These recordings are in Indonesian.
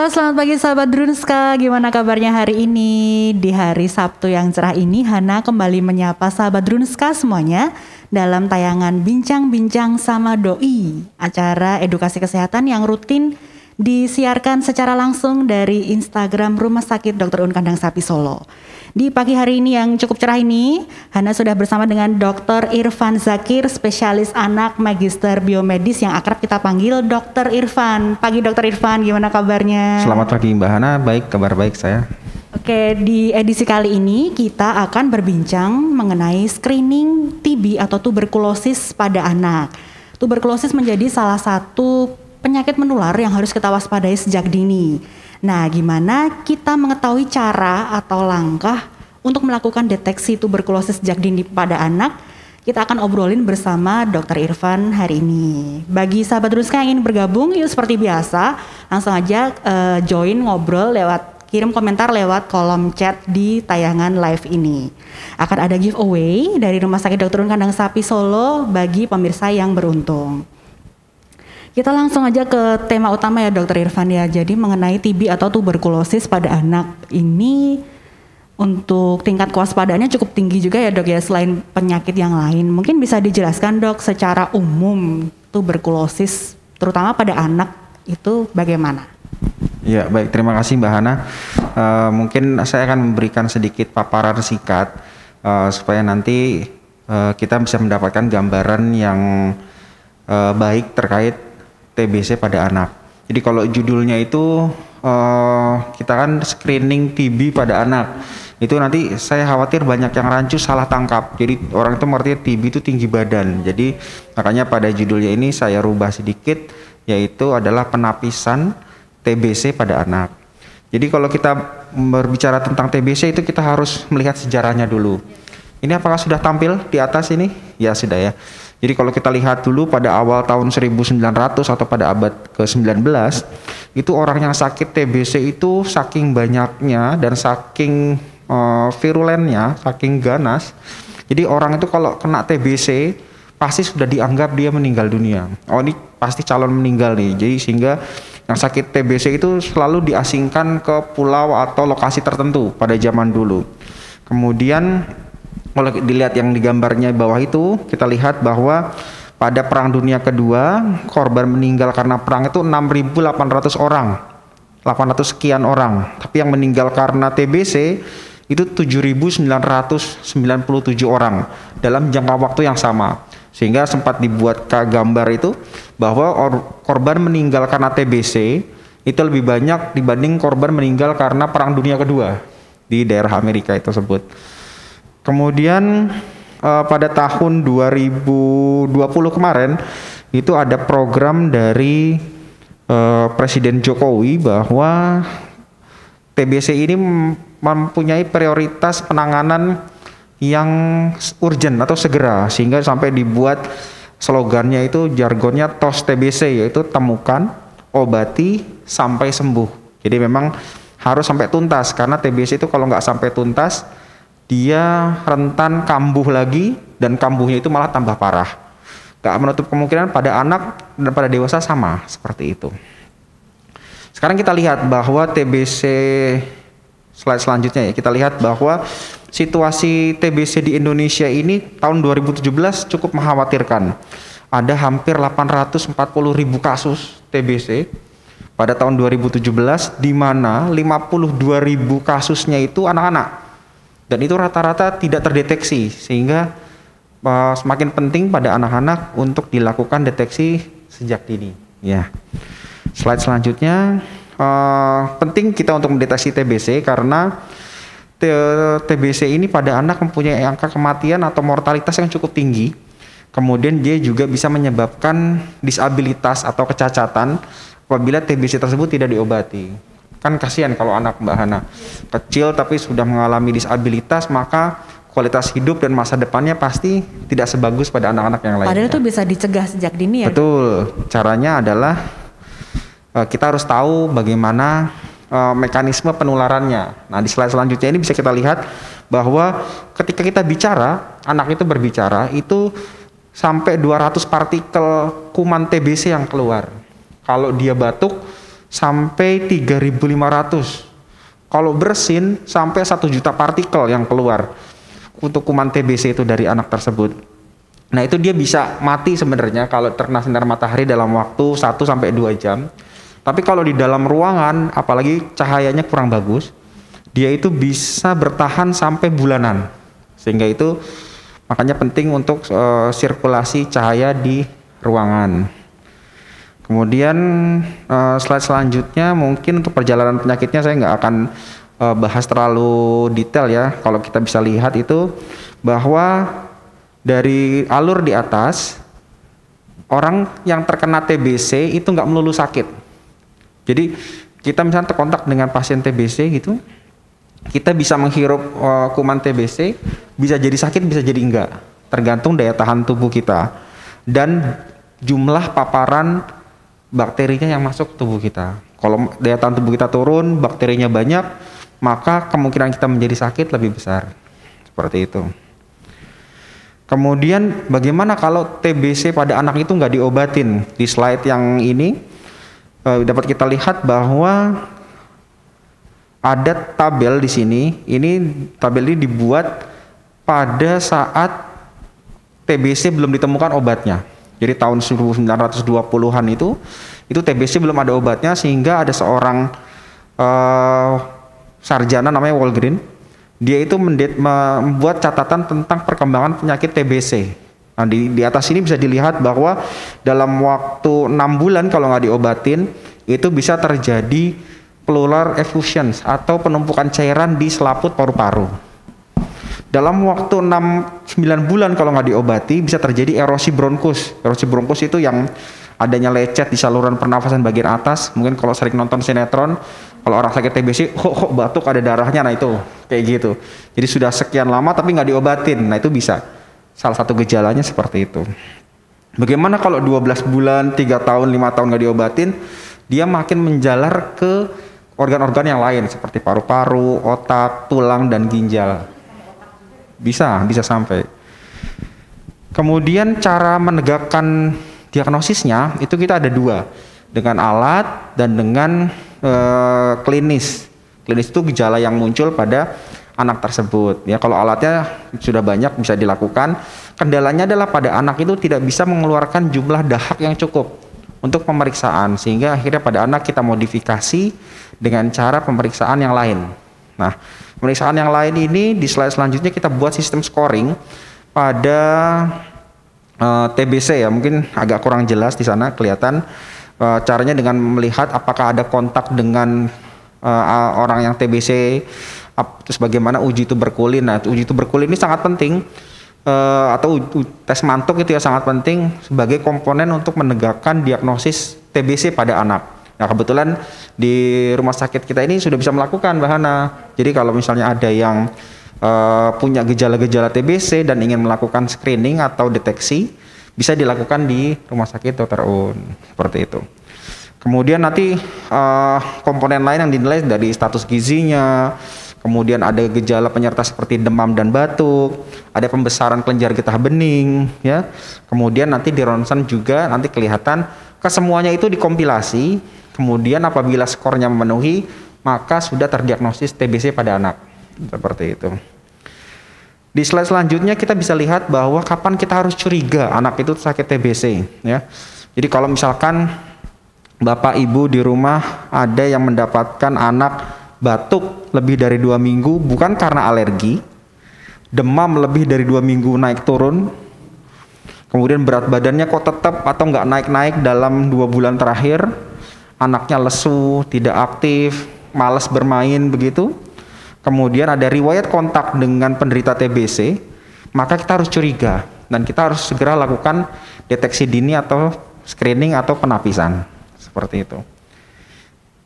Halo, selamat pagi sahabat Drunska. Gimana kabarnya hari ini? Di hari Sabtu yang cerah ini, Hana kembali menyapa sahabat Drunska semuanya dalam tayangan Bincang-Bincang sama Doi, acara edukasi kesehatan yang rutin disiarkan secara langsung dari Instagram Rumah Sakit Dr. Un Kandang Sapi Solo. Di pagi hari ini yang cukup cerah ini, Hana sudah bersama dengan Dr. Irfan Zakir, spesialis anak magister biomedis yang akrab kita panggil Dr. Irfan. Pagi Dr. Irfan, gimana kabarnya? Selamat pagi Mbak Hana, baik, kabar baik saya. Oke, di edisi kali ini kita akan berbincang mengenai screening TB atau tuberkulosis pada anak. Tuberkulosis menjadi salah satu penyakit menular yang harus kita waspadai sejak dini. Nah, gimana kita mengetahui cara atau langkah untuk melakukan deteksi tuberkulosis sejak dini pada anak? Kita akan obrolin bersama Dr. Irfan hari ini. Bagi sahabat Drunska yang ingin bergabung, yuk seperti biasa, langsung aja join ngobrol kirim komentar lewat kolom chat di tayangan live ini. Akan ada giveaway dari Rumah Sakit Dr. Un Kandang Sapi Solo bagi pemirsa yang beruntung. Kita langsung aja ke tema utama ya Dr. Irfan ya. Jadi mengenai TB atau tuberkulosis pada anak ini untuk tingkat kewaspadaannya cukup tinggi juga ya Dok ya, selain penyakit yang lain. Mungkin bisa dijelaskan Dok secara umum tuberkulosis terutama pada anak itu bagaimana? Ya baik, terima kasih Mbak Hana. Mungkin saya akan memberikan sedikit paparan singkat supaya nanti kita bisa mendapatkan gambaran yang baik terkait TBC pada anak. Jadi kalau judulnya itu kita kan screening TB pada anak. Itu nanti saya khawatir banyak yang rancu salah tangkap. Jadi orang itu mengerti TB itu tinggi badan. Jadi makanya pada judulnya ini saya rubah sedikit, yaitu adalah penapisan TBC pada anak. Jadi kalau kita berbicara tentang TBC itu kita harus melihat sejarahnya dulu. Ini apakah sudah tampil di atas ini? Ya sudah ya. Jadi kalau kita lihat dulu pada awal tahun 1900 atau pada abad ke-19, itu orang yang sakit TBC itu saking banyaknya dan saking virulennya, saking ganas. Jadi orang itu kalau kena TBC pasti sudah dianggap dia meninggal dunia. Oh ini pasti calon meninggal nih. Jadi sehingga yang sakit TBC itu selalu diasingkan ke pulau atau lokasi tertentu pada zaman dulu. Kemudian kalau dilihat yang digambarnya bawah itu, kita lihat bahwa pada Perang Dunia Kedua, korban meninggal karena perang itu 6.800 orang, 800 sekian orang. Tapi yang meninggal karena TBC itu 7.997 orang dalam jangka waktu yang sama. Sehingga sempat dibuat gambar itu bahwa korban meninggal karena TBC itu lebih banyak dibanding korban meninggal karena Perang Dunia Kedua di daerah Amerika itu tersebut. Kemudian pada tahun 2020 kemarin itu ada program dari Presiden Jokowi bahwa TBC ini mempunyai prioritas penanganan yang urgent atau segera, sehingga sampai dibuat slogannya itu jargonnya TOS TBC, yaitu temukan, obati, sampai sembuh. Jadi memang harus sampai tuntas, karena TBC itu kalau nggak sampai tuntas dia rentan kambuh lagi, dan kambuhnya itu malah tambah parah. Gak menutup kemungkinan pada anak dan pada dewasa sama seperti itu. Sekarang kita lihat bahwa TBC, slide selanjutnya ya, kita lihat bahwa situasi TBC di Indonesia ini tahun 2017 cukup mengkhawatirkan. Ada hampir 840.000 kasus TBC pada tahun 2017, di mana 52.000 kasusnya itu anak-anak. Dan itu rata-rata tidak terdeteksi, sehingga semakin penting pada anak-anak untuk dilakukan deteksi sejak dini. Ya, slide selanjutnya, penting kita untuk mendeteksi TBC karena TBC ini pada anak mempunyai angka kematian atau mortalitas yang cukup tinggi. Kemudian dia juga bisa menyebabkan disabilitas atau kecacatan apabila TBC tersebut tidak diobati. Kan kasihan kalau anak Mbak Hana kecil tapi sudah mengalami disabilitas, maka kualitas hidup dan masa depannya pasti tidak sebagus pada anak-anak yang lain. Padahal itu bisa dicegah sejak dini ya. Betul, caranya adalah kita harus tahu bagaimana mekanisme penularannya. Nah di slide selanjutnya ini bisa kita lihat bahwa ketika kita bicara, anak itu berbicara itu sampai 200 partikel kuman TBC yang keluar. Kalau dia batuk sampai 3.500. Kalau bersin sampai 1 juta partikel yang keluar untuk kuman TBC itu dari anak tersebut. Nah itu dia bisa mati sebenarnya kalau terkena sinar matahari dalam waktu 1 sampai 2 jam. Tapi kalau di dalam ruangan, apalagi cahayanya kurang bagus, dia itu bisa bertahan sampai bulanan. Sehingga itu makanya penting untuk sirkulasi cahaya di ruangan. Kemudian slide selanjutnya mungkin untuk perjalanan penyakitnya saya nggak akan bahas terlalu detail ya. Kalau kita bisa lihat itu bahwa dari alur di atas, orang yang terkena TBC itu nggak melulu sakit. Jadi kita misalnya terkontak dengan pasien TBC gitu, kita bisa menghirup kuman TBC, bisa jadi sakit, bisa jadi enggak, tergantung daya tahan tubuh kita dan jumlah paparan bakterinya yang masuk ke tubuh kita. Kalau daya tahan tubuh kita turun, bakterinya banyak, maka kemungkinan kita menjadi sakit lebih besar. Seperti itu. Kemudian bagaimana kalau TBC pada anak itu nggak diobatin? Di slide yang ini dapat kita lihat bahwa ada tabel di sini. Ini tabel ini dibuat pada saat TBC belum ditemukan obatnya. Jadi tahun 1920-an itu TBC belum ada obatnya, sehingga ada seorang sarjana namanya Walgreen. Dia itu membuat catatan tentang perkembangan penyakit TBC. Nah, di atas ini bisa dilihat bahwa dalam waktu 6 bulan kalau nggak diobatin, itu bisa terjadi pleural effusions atau penumpukan cairan di selaput paru-paru. Dalam waktu 6-9 bulan kalau nggak diobati bisa terjadi erosi bronkus. Erosi bronkus itu yang adanya lecet di saluran pernafasan bagian atas. Mungkin kalau sering nonton sinetron, kalau orang sakit TBC, batuk ada darahnya, nah itu kayak gitu. Jadi sudah sekian lama tapi nggak diobatin, nah itu bisa. Salah satu gejalanya seperti itu. Bagaimana kalau 12 bulan, 3 tahun, 5 tahun nggak diobatin, dia makin menjalar ke organ-organ yang lain seperti paru-paru, otak, tulang, dan ginjal. Bisa sampai. Kemudian cara menegakkan diagnosisnya itu kita ada 2, dengan alat dan dengan klinis. Klinis itu gejala yang muncul pada anak tersebut. Ya, kalau alatnya sudah banyak bisa dilakukan. Kendalanya adalah pada anak itu tidak bisa mengeluarkan jumlah dahak yang cukup untuk pemeriksaan, sehingga akhirnya pada anak kita modifikasi dengan cara pemeriksaan yang lain. Nah, pemeriksaan yang lain ini di slide selanjutnya kita buat sistem scoring pada TBC ya, mungkin agak kurang jelas di sana kelihatan caranya dengan melihat apakah ada kontak dengan orang yang TBC, terus bagaimana uji tuberkulin. Nah, uji tuberkulin ini sangat penting atau tes mantuk itu ya sangat penting sebagai komponen untuk menegakkan diagnosis TBC pada anak. Nah, kebetulan di rumah sakit kita ini sudah bisa melakukan, Mbak Hana. Jadi kalau misalnya ada yang punya gejala-gejala TBC dan ingin melakukan screening atau deteksi, bisa dilakukan di rumah sakit Dr. Un, seperti itu. Kemudian nanti komponen lain yang dinilai dari status gizinya, kemudian ada gejala penyerta seperti demam dan batuk, ada pembesaran kelenjar getah bening, ya. Kemudian nanti di ronsen juga nanti kelihatan, kesemuanya itu dikompilasi. Kemudian apabila skornya memenuhi, maka sudah terdiagnosis TBC pada anak. Seperti itu. Di slide selanjutnya kita bisa lihat bahwa kapan kita harus curiga anak itu sakit TBC, ya. Jadi kalau misalkan Bapak Ibu di rumah ada yang mendapatkan anak batuk lebih dari 2 minggu bukan karena alergi, demam lebih dari 2 minggu naik turun, kemudian berat badannya kok tetap atau nggak naik-naik dalam 2 bulan terakhir, anaknya lesu, tidak aktif, malas bermain begitu, kemudian ada riwayat kontak dengan penderita TBC, maka kita harus curiga dan kita harus segera lakukan deteksi dini atau screening atau penapisan, seperti itu.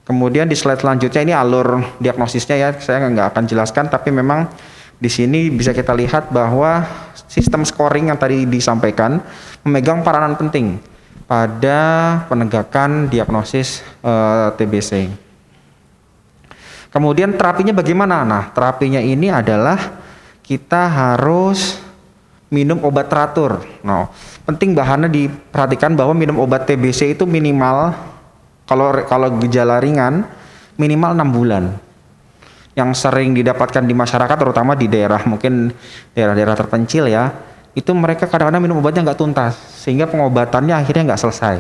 Kemudian di slide selanjutnya ini alur diagnosisnya ya, saya nggak akan jelaskan, tapi memang di sini bisa kita lihat bahwa sistem scoring yang tadi disampaikan memegang peranan penting pada penegakan diagnosis TBC. Kemudian terapinya bagaimana? Nah, terapinya ini adalah kita harus minum obat teratur. Nah, penting bahannya diperhatikan bahwa minum obat TBC itu minimal Kalau gejala ringan minimal 6 bulan. Yang sering didapatkan di masyarakat terutama di daerah mungkin daerah-daerah terpencil ya, itu mereka kadang-kadang minum obatnya nggak tuntas sehingga pengobatannya akhirnya nggak selesai.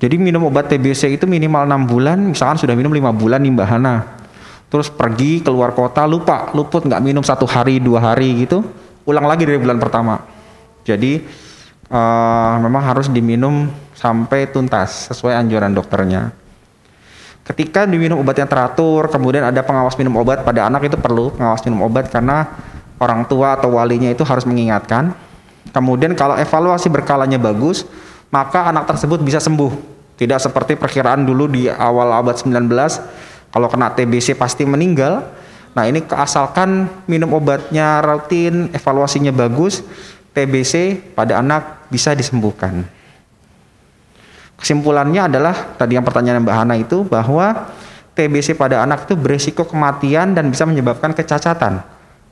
Jadi minum obat TBC itu minimal 6 bulan, misalkan sudah minum 5 bulan nih Mbak Hana, terus pergi keluar kota luput nggak minum 1 hari 2 hari gitu, ulang lagi dari bulan pertama. Jadi memang harus diminum sampai tuntas sesuai anjuran dokternya. Ketika diminum obat yang teratur, kemudian ada pengawas minum obat pada anak, itu perlu pengawas minum obat karena orang tua atau walinya itu harus mengingatkan. Kemudian kalau evaluasi berkalanya bagus, maka anak tersebut bisa sembuh. Tidak seperti perkiraan dulu di awal abad 19, kalau kena TBC pasti meninggal. Nah ini asalkan minum obatnya rutin, evaluasinya bagus, TBC pada anak bisa disembuhkan. Kesimpulannya adalah tadi yang pertanyaan Mbak Hana itu, bahwa TBC pada anak itu berisiko kematian dan bisa menyebabkan kecacatan,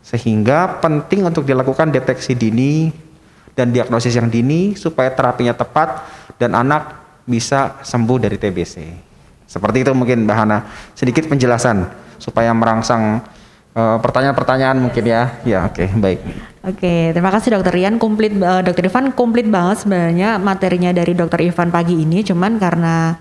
sehingga penting untuk dilakukan deteksi dini dan diagnosis yang dini supaya terapinya tepat dan anak bisa sembuh dari TBC. Seperti itu mungkin Mbak Hana, sedikit penjelasan supaya merangsang pertanyaan-pertanyaan mungkin ya. Ya oke, baik. Oke, terima kasih Dokter Rian. Dokter Ivan komplit banget sebenarnya materinya dari Dokter Ivan pagi ini. Cuman karena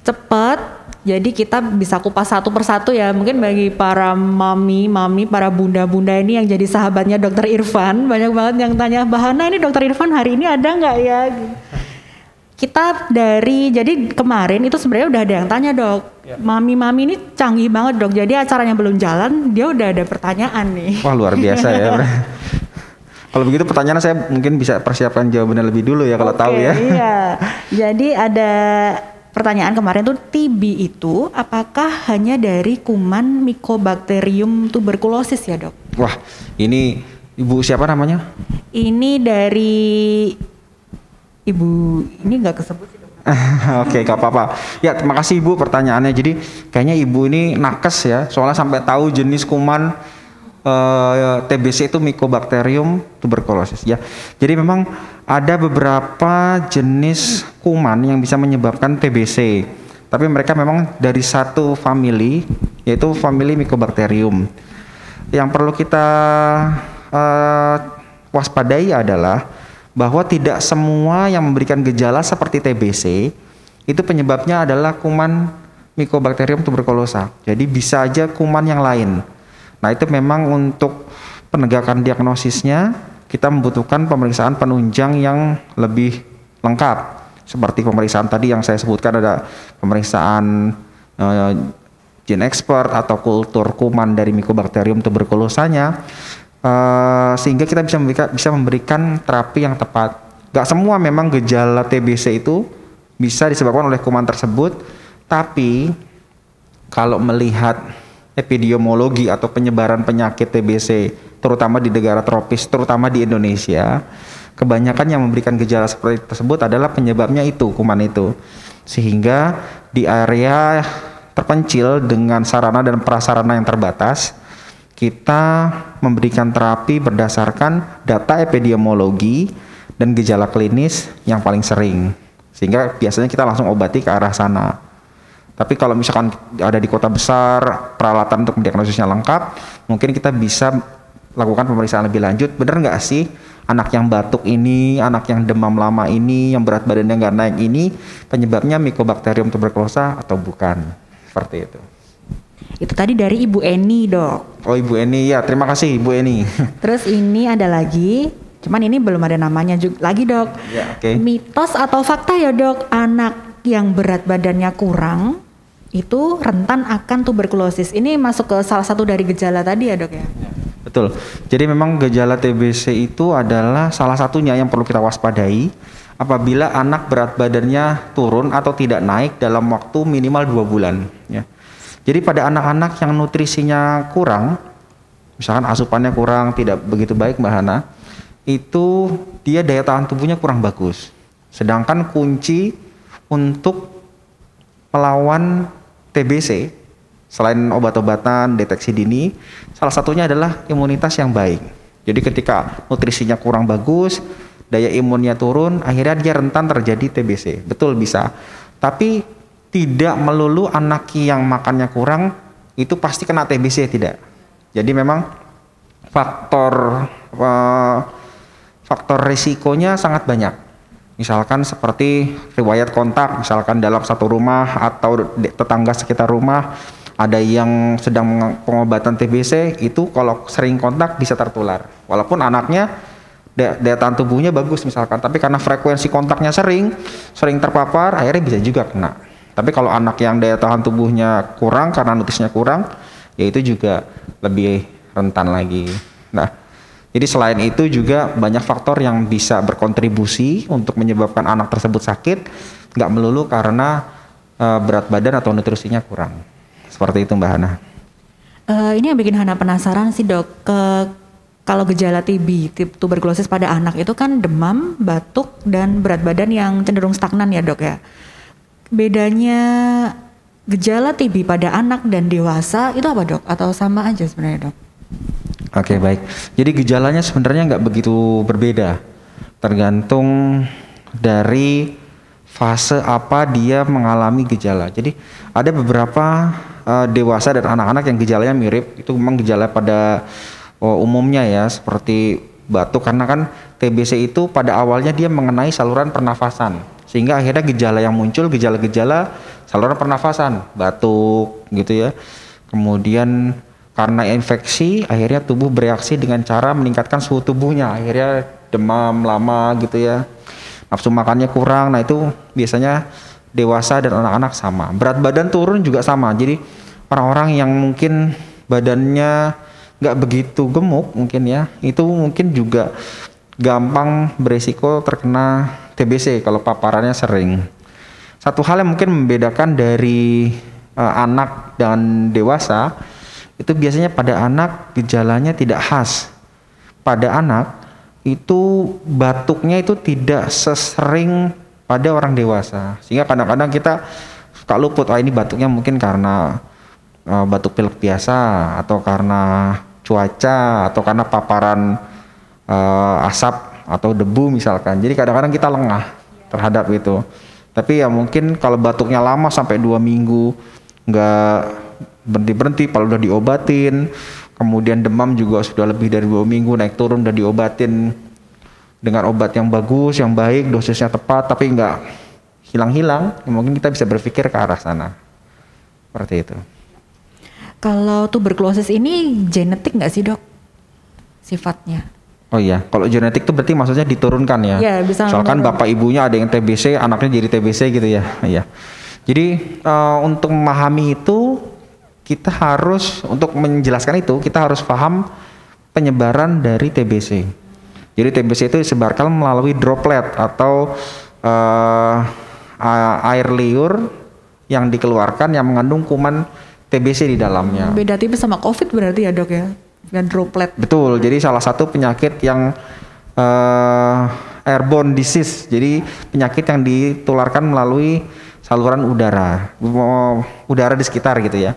cepat, jadi kita bisa kupas satu persatu ya. Mungkin bagi para mami, para bunda-bunda ini yang jadi sahabatnya Dokter Irfan, banyak banget yang tanya, Mbak Hana ini Dokter Irfan hari ini ada nggak ya? Jadi kemarin itu sebenarnya udah ada yang tanya dok, mami-mami ini canggih banget dok, jadi acaranya belum jalan dia udah ada pertanyaan nih. Wah luar biasa ya. Kalau begitu pertanyaan saya mungkin bisa persiapkan jawabannya lebih dulu ya kalau tahu ya. Iya, jadi ada pertanyaan kemarin tuh, TB itu apakah hanya dari kuman Mycobacterium tuberculosis ya dok? Wah ini ibu siapa namanya? Ini dari Ibu, ini nggak kesebut sih dok. Oke, gak apa-apa. Ya, terima kasih Ibu pertanyaannya. Jadi kayaknya Ibu ini nakes ya, soalnya sampai tahu jenis kuman TBC itu Mycobacterium tuberculosis ya. Jadi memang ada beberapa jenis kuman yang bisa menyebabkan TBC. Tapi mereka memang dari satu famili, yaitu famili Mycobacterium. Yang perlu kita waspadai adalah bahwa tidak semua yang memberikan gejala seperti TBC itu penyebabnya adalah kuman Mycobacterium tuberculosa. Jadi bisa aja kuman yang lain. Nah itu memang untuk penegakan diagnosisnya kita membutuhkan pemeriksaan penunjang yang lebih lengkap. Seperti pemeriksaan tadi yang saya sebutkan, ada pemeriksaan gene expert atau kultur kuman dari Mycobacterium tuberculosanya. Sehingga kita bisa memberikan terapi yang tepat. Gak semua memang gejala TBC itu bisa disebabkan oleh kuman tersebut, tapi kalau melihat epidemiologi atau penyebaran penyakit TBC terutama di negara tropis, terutama di Indonesia, kebanyakan yang memberikan gejala seperti tersebut adalah penyebabnya itu, kuman itu. Sehingga di area terpencil dengan sarana dan prasarana yang terbatas, kita memberikan terapi berdasarkan data epidemiologi dan gejala klinis yang paling sering, sehingga biasanya kita langsung obati ke arah sana. Tapi kalau misalkan ada di kota besar, peralatan untuk mendiagnosisnya lengkap, mungkin kita bisa lakukan pemeriksaan lebih lanjut. Bener nggak sih anak yang batuk ini, anak yang demam lama ini, yang berat badannya nggak naik ini, penyebabnya Mycobacterium tuberculosa atau bukan? Seperti itu. Itu tadi dari Ibu Eni dok. Oh Ibu Eni ya, terima kasih Ibu Eni. Terus ini ada lagi, cuman ini belum ada namanya juga lagi dok. Ya, okay. Mitos atau fakta ya dok, anak yang berat badannya kurang itu rentan akan tuberkulosis. Ini masuk ke salah satu dari gejala tadi ya dok ya? Betul. Jadi memang gejala TBC itu adalah salah satunya yang perlu kita waspadai apabila anak berat badannya turun atau tidak naik dalam waktu minimal 2 bulan. Ya. Jadi pada anak-anak yang nutrisinya kurang, misalkan asupannya kurang, tidak begitu baik Mbak Hana, itu dia daya tahan tubuhnya kurang bagus. Sedangkan kunci untuk melawan TBC, selain obat-obatan, deteksi dini, salah satunya adalah imunitas yang baik. Jadi ketika nutrisinya kurang bagus, daya imunnya turun, akhirnya dia rentan terjadi TBC. Betul bisa. Tapi tidak melulu anak yang makannya kurang itu pasti kena TBC, tidak. Jadi memang faktor risikonya sangat banyak. Misalkan seperti riwayat kontak, misalkan dalam satu rumah atau tetangga sekitar rumah ada yang sedang pengobatan TBC, itu kalau sering kontak bisa tertular. Walaupun anaknya daya tahan tubuhnya bagus misalkan, tapi karena frekuensi kontaknya sering terpapar, akhirnya bisa juga kena. Tapi kalau anak yang daya tahan tubuhnya kurang karena nutrisinya kurang, ya itu juga lebih rentan lagi. Nah, jadi selain itu juga banyak faktor yang bisa berkontribusi untuk menyebabkan anak tersebut sakit, nggak melulu karena berat badan atau nutrisinya kurang. Seperti itu Mbak Hana. Ini yang bikin Hana penasaran sih dok, kalau gejala TB, tuberkulosis pada anak itu kan demam, batuk, dan berat badan yang cenderung stagnan ya dok ya. Bedanya gejala TB pada anak dan dewasa itu apa dok? Atau sama aja sebenarnya dok? Oke, baik. Jadi gejalanya sebenarnya nggak begitu berbeda, tergantung dari fase apa dia mengalami gejala. Jadi ada beberapa dewasa dan anak-anak yang gejalanya mirip, itu memang gejala pada umumnya ya, seperti batuk, karena kan TBC itu pada awalnya dia mengenai saluran pernafasan, sehingga akhirnya gejala yang muncul gejala-gejala saluran pernafasan, batuk gitu ya. Kemudian karena infeksi akhirnya tubuh bereaksi dengan cara meningkatkan suhu tubuhnya, akhirnya demam lama gitu ya, nafsu makannya kurang. Nah itu biasanya dewasa dan anak-anak sama. Berat badan turun juga sama, jadi orang-orang yang mungkin badannya nggak begitu gemuk mungkin ya, itu mungkin juga gampang beresiko terkena TBC kalau paparannya sering. Satu hal yang mungkin membedakan dari anak dan dewasa, itu biasanya pada anak gejalanya tidak khas. Pada anak itu batuknya itu tidak sesering pada orang dewasa, sehingga kadang-kadang kita suka luput, ini batuknya mungkin karena batuk pilek biasa, atau karena cuaca, atau karena paparan asap atau debu misalkan. Jadi kadang-kadang kita lengah terhadap itu. Tapi ya mungkin kalau batuknya lama sampai 2 minggu nggak berhenti-berhenti, kalau udah diobatin, kemudian demam juga sudah lebih dari 2 minggu naik turun, udah diobatin dengan obat yang bagus, yang baik, dosisnya tepat, tapi nggak hilang-hilang, mungkin kita bisa berpikir ke arah sana. Seperti itu. Kalau tuberkulosis ini genetik nggak sih dok sifatnya? Oh iya, kalau genetik itu berarti maksudnya diturunkan ya? Iya, bisa. Misalkan bapak ibunya ada yang TBC, anaknya jadi TBC gitu ya? Iya. Jadi untuk memahami itu, kita harus, untuk menjelaskan itu, kita harus paham penyebaran dari TBC. Jadi TBC itu disebarkan melalui droplet atau air liur yang dikeluarkan yang mengandung kuman TBC di dalamnya. Beda tipis sama COVID berarti ya dok ya, dan droplet. Betul, jadi salah satu penyakit yang airborne disease, jadi penyakit yang ditularkan melalui saluran udara di sekitar gitu ya.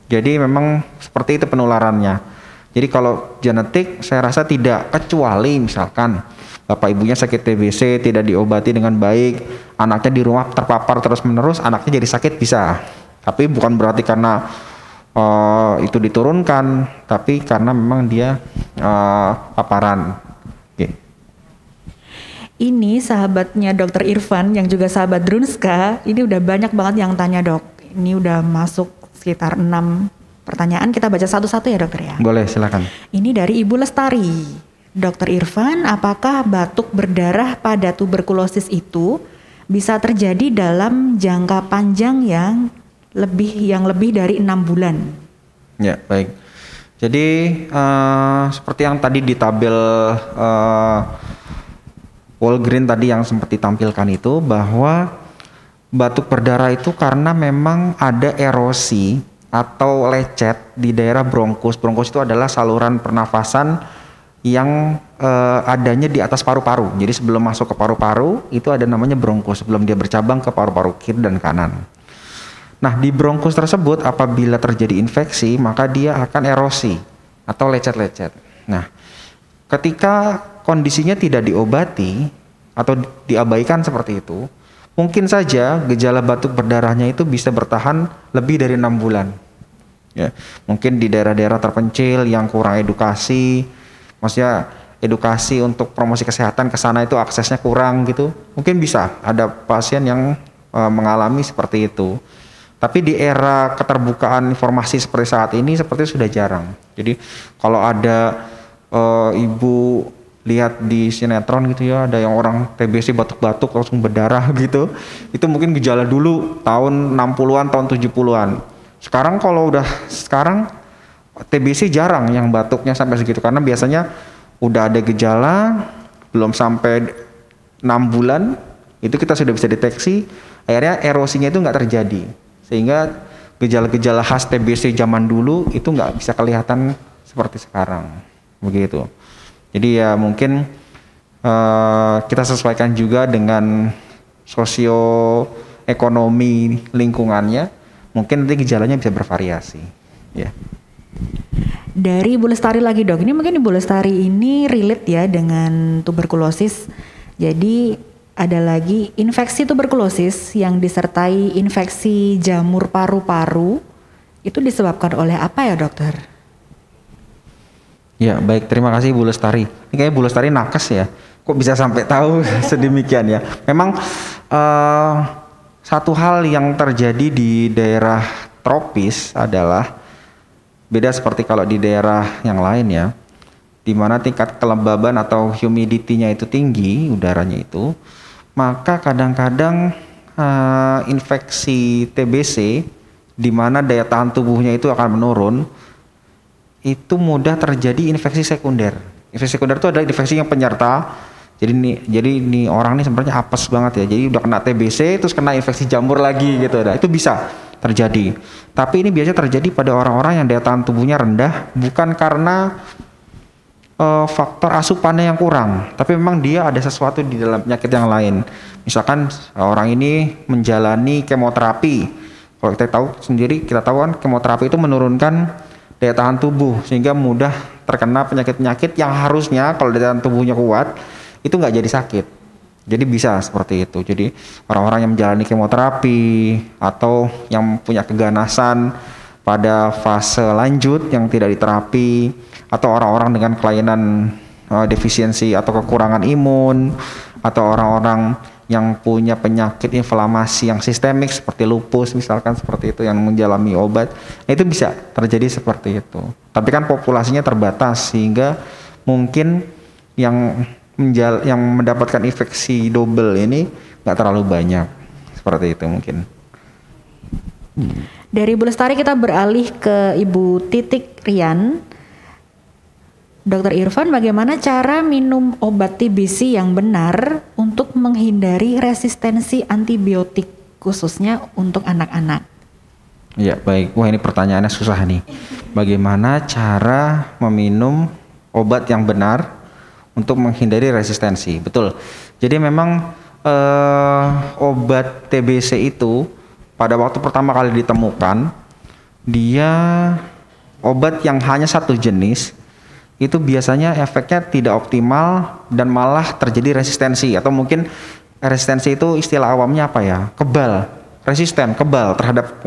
Jadi memang seperti itu penularannya. Jadi kalau genetik saya rasa tidak, kecuali misalkan bapak ibunya sakit TBC tidak diobati dengan baik, anaknya di rumah terpapar terus menerus, anaknya jadi sakit bisa. Tapi bukan berarti karena itu diturunkan, tapi karena memang dia paparan. Okay. Ini sahabatnya Dokter Irfan yang juga sahabat Drunska, ini udah banyak banget yang tanya dok. Ini udah masuk sekitar 6 pertanyaan, kita baca satu-satu ya dokter ya. Boleh, silakan. Ini dari Ibu Lestari. Dokter Irfan, apakah batuk berdarah pada tuberkulosis itu bisa terjadi dalam jangka panjang yang lebih dari 6 bulan? Ya, baik. Jadi seperti yang tadi di tabel Walgreen tadi yang sempat ditampilkan itu, bahwa batuk berdarah itu karena memang ada erosi atau lecet di daerah bronkus. Bronkus itu adalah saluran pernafasan yang adanya di atas paru-paru. Jadi sebelum masuk ke paru-paru itu ada namanya bronkus, sebelum dia bercabang ke paru-paru kiri dan kanan. Nah, di bronkus tersebut apabila terjadi infeksi, maka dia akan erosi atau lecet-lecet. Nah, ketika kondisinya tidak diobati atau diabaikan seperti itu, mungkin saja gejala batuk berdarahnya itu bisa bertahan lebih dari 6 bulan. Ya, mungkin di daerah-daerah terpencil yang kurang edukasi, maksudnya edukasi untuk promosi kesehatan ke sana itu aksesnya kurang gitu, mungkin bisa ada pasien yang mengalami seperti itu. Tapi di era keterbukaan informasi seperti saat ini seperti sudah jarang. Jadi kalau ada ibu lihat di sinetron gitu ya, ada yang orang TBC batuk-batuk langsung berdarah gitu, itu mungkin gejala dulu tahun 60-an, tahun 70-an. Sekarang TBC jarang yang batuknya sampai segitu, karena biasanya udah ada gejala belum sampai 6 bulan itu kita sudah bisa deteksi, akhirnya erosinya itu nggak terjadi, sehingga gejala-gejala khas TBC zaman dulu itu nggak bisa kelihatan seperti sekarang, begitu. Jadi ya mungkin kita sesuaikan juga dengan sosioekonomi lingkungannya, mungkin nanti gejalanya bisa bervariasi. Ya. Dari Bu Lestari lagi dok, ini mungkin Bu Lestari ini relate ya dengan tuberkulosis. Jadi ada lagi infeksi tuberkulosis yang disertai infeksi jamur paru-paru, itu disebabkan oleh apa ya dokter? Ya baik, terima kasih Bu Lestari. Ini kayaknya Bu Lestari nakes ya, kok bisa sampai tahu sedemikian ya. Memang satu hal yang terjadi di daerah tropis adalah beda seperti kalau di daerah yang lain ya, di mana tingkat kelembaban atau humidity-nya itu tinggi, udaranya itu, maka kadang-kadang infeksi TBC di mana daya tahan tubuhnya itu akan menurun, itu mudah terjadi infeksi sekunder. Infeksi sekunder itu adalah infeksi yang penyerta. Jadi nih orang nih sebenarnya apes banget ya. Jadi udah kena TBC terus kena infeksi jamur lagi gitu. Nah, itu bisa terjadi. Tapi ini biasanya terjadi pada orang-orang yang daya tahan tubuhnya rendah, bukan karena faktor asupannya yang kurang, tapi memang dia ada sesuatu di dalam penyakit yang lain. Misalkan orang ini menjalani kemoterapi. Kalau kita tahu kan kemoterapi itu menurunkan daya tahan tubuh sehingga mudah terkena penyakit-penyakit yang harusnya kalau daya tahan tubuhnya kuat itu nggak jadi sakit. Jadi bisa seperti itu. Jadi orang-orang yang menjalani kemoterapi atau yang punya keganasan pada fase lanjut yang tidak diterapi, atau orang-orang dengan kelainan defisiensi atau kekurangan imun, atau orang-orang yang punya penyakit inflamasi yang sistemik seperti lupus misalkan, seperti itu yang menjalani obat, itu bisa terjadi seperti itu. Tapi kan populasinya terbatas sehingga mungkin yang mendapatkan infeksi double ini nggak terlalu banyak, seperti itu mungkin. Dari Bu Lestari kita beralih ke Ibu Titik Rian. Dokter Irfan, bagaimana cara minum obat TBC yang benar untuk menghindari resistensi antibiotik khususnya untuk anak-anak? Ya baik, wah ini pertanyaannya susah nih. Bagaimana cara meminum obat yang benar untuk menghindari resistensi? Betul. Jadi memang obat TBC itu pada waktu pertama kali ditemukan, dia obat yang hanya satu jenis, itu biasanya efeknya tidak optimal dan malah terjadi resistensi, atau mungkin resistensi itu istilah awamnya apa ya, kebal terhadap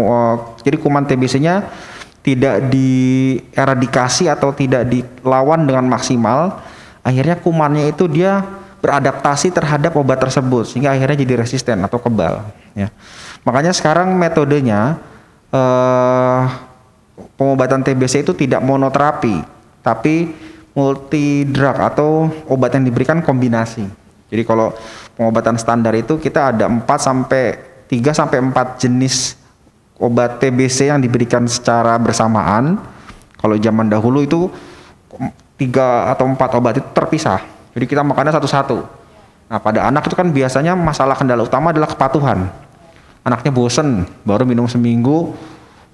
jadi kuman TBC-nya tidak dieradikasi atau tidak dilawan dengan maksimal, akhirnya kumannya itu dia beradaptasi terhadap obat tersebut sehingga akhirnya jadi resisten atau kebal ya. Makanya sekarang metodenya pengobatan TBC itu tidak monoterapi, tapi multi drug atau obat yang diberikan kombinasi. Jadi kalau pengobatan standar itu kita ada 3 sampai 4 jenis obat TBC yang diberikan secara bersamaan. Kalau zaman dahulu itu 3 atau 4 obat itu terpisah. Jadi kita makannya satu-satu. Nah, pada anak itu kan biasanya masalah kendala utama adalah kepatuhan. Anaknya bosen, baru minum seminggu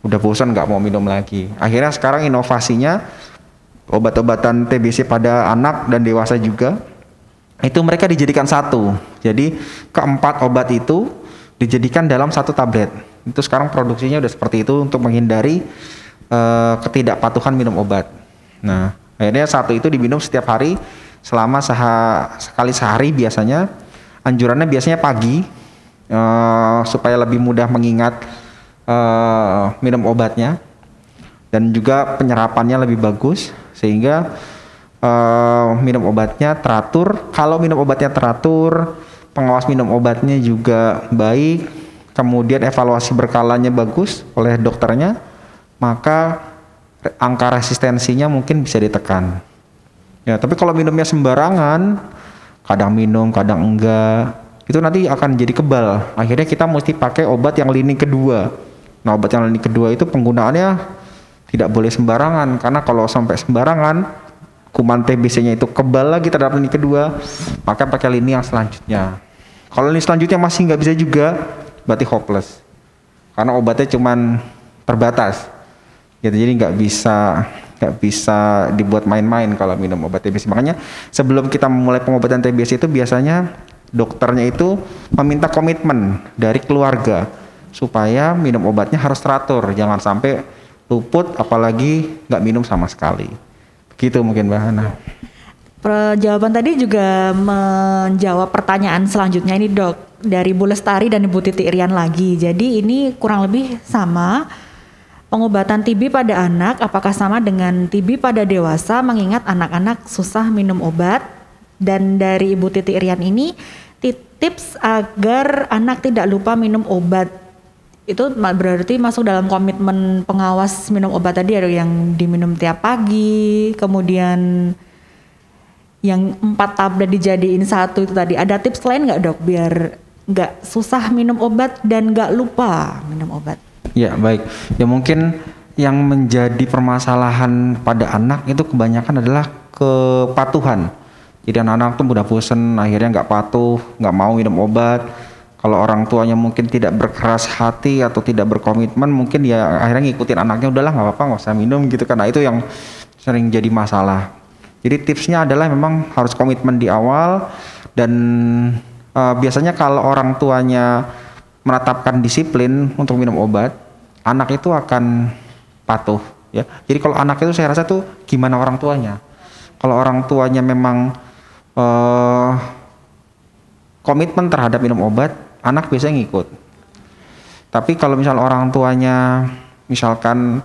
udah bosan nggak mau minum lagi. Akhirnya sekarang inovasinya obat-obatan TBC pada anak dan dewasa juga itu mereka dijadikan satu. Jadi keempat obat itu dijadikan dalam satu tablet. Itu sekarang produksinya udah seperti itu untuk menghindari ketidakpatuhan minum obat. Nah akhirnya satu itu diminum setiap hari selama sekali sehari biasanya. Anjurannya biasanya pagi supaya lebih mudah mengingat minum obatnya, dan juga penyerapannya lebih bagus sehingga minum obatnya teratur. Kalau minum obatnya teratur, pengawas minum obatnya juga baik, kemudian evaluasi berkalanya bagus oleh dokternya, maka angka resistensinya mungkin bisa ditekan. Ya, tapi kalau minumnya sembarangan, kadang minum, kadang enggak, itu nanti akan jadi kebal. Akhirnya kita mesti pakai obat yang lini kedua. Nah, obat yang lini kedua itu penggunaannya tidak boleh sembarangan, karena kalau sampai sembarangan, kuman TBC-nya itu kebal lagi terhadap lini kedua, maka pakai lini yang selanjutnya. Kalau lini selanjutnya masih nggak bisa juga, berarti hopeless, karena obatnya cuman terbatas. Gitu, jadi nggak bisa dibuat main-main kalau minum obat TBC. Makanya sebelum kita memulai pengobatan TBC itu biasanya dokternya itu meminta komitmen dari keluarga supaya minum obatnya harus teratur, jangan sampai luput, apalagi nggak minum sama sekali. Begitu mungkin Mbak Hana. Jawaban tadi juga menjawab pertanyaan selanjutnya ini dok, dari Bu Lestari dan Ibu Titi Irian lagi. Jadi ini kurang lebih sama. Pengobatan TB pada anak apakah sama dengan TB pada dewasa, mengingat anak-anak susah minum obat? Dan dari Ibu Titi Irian ini, tips agar anak tidak lupa minum obat, itu berarti masuk dalam komitmen pengawas minum obat tadi, ada yang diminum tiap pagi, kemudian yang 4 tablet dijadiin 1 itu tadi. Ada tips lain nggak dok biar nggak susah minum obat dan nggak lupa minum obat? Ya baik, ya mungkin yang menjadi permasalahan pada anak itu kebanyakan adalah kepatuhan. Jadi anak-anak tuh udah bosen, akhirnya nggak patuh, nggak mau minum obat. Kalau orang tuanya mungkin tidak berkeras hati atau tidak berkomitmen, mungkin ya akhirnya ngikutin anaknya, udahlah nggak apa-apa, nggak usah minum gitu kan. Nah itu yang sering jadi masalah. Jadi tipsnya adalah memang harus komitmen di awal, dan biasanya kalau orang tuanya menetapkan disiplin untuk minum obat, anak itu akan patuh ya. Jadi kalau anak itu saya rasa tuh gimana orang tuanya. Kalau orang tuanya memang komitmen terhadap minum obat, anak biasanya ngikut. Tapi kalau misal orang tuanya misalkan